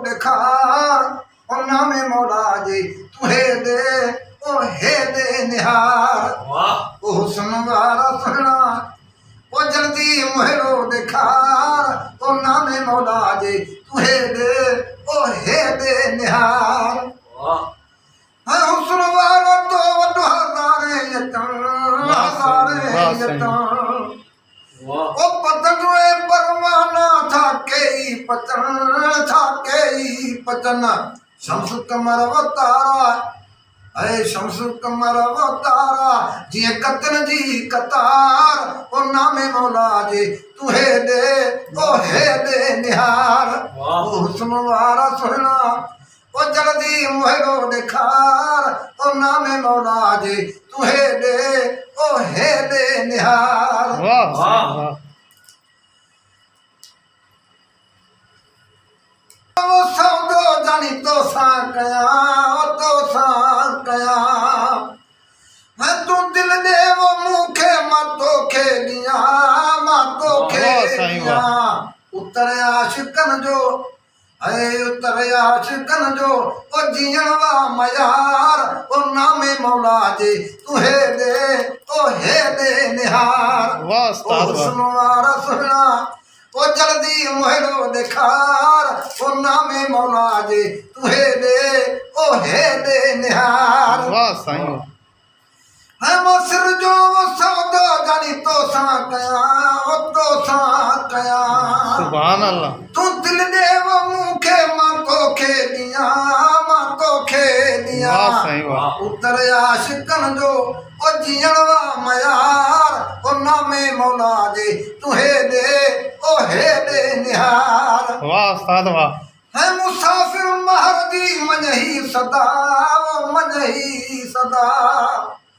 दिखार ओ नामे मौला जी तुहे दे ओ हे दे निहार ओ हुस्न वाला सोहना ओ जल्दी मोहरो दिखार ओ नामे मौला जी तुहे दे ओ हे दे निहार है हुस्न वाला तो वड्डो हज़ारे यतन ओ पतंगे परवाना था कई पतन शम्स कमर वो तारा अरे शम्स कमर वो तारा जिए कतन जी कतार ओ नामे मौला जी तुहे दे ओ हे दे निहार ओ हुस्न वाला सोहना ओ जल्दी मोहरो दिखार ओ नामे मौला जी तुहे दे ओ हे दे निहार। वो सौदो जानी तो सा कया मैं तू दिल दे वो मुखे मातो खेलिया उतर आशिकन जो अरे उतर आशिकन जो ओ जियन वा मयार ओ नामे मौला जी तुहे दे ओ हे दे निहार ओ हुस्न वाला सोहना ओ जल्दी मोहरो दिखार ओ नामे मौला जी तुहे दे ओ हे दे निहार। है मोसर जो वो सौदो जानी तो सा कया सुभान अल्लाह तू दिल दे वो मुखे मातो खेलिया उतर आशिकन जो ओ जियन वा मयार ओ नामे मौला जी तुहे दे ओ हे दे निहार। वाह उस्ताद वाह। है मुसाफिर महर दी मनही सदा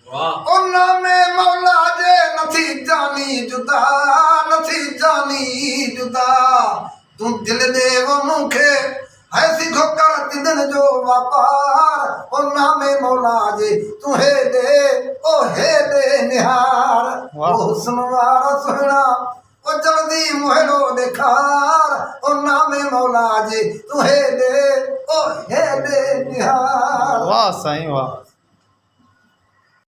ओ नामे मौला जे नथी जानी जुदा तू दिल दे वो मुखे है सिखो कर दिदन जो वापार ओ नामे मौला जी तुहे दे ओ हे दे निहार ओ हुस्न वाला सोहना ओ जल्दी मोहरो दिखार ओ नामे मौला जी तुहे दे ओ हे दे निहार। वाह साईं वाह।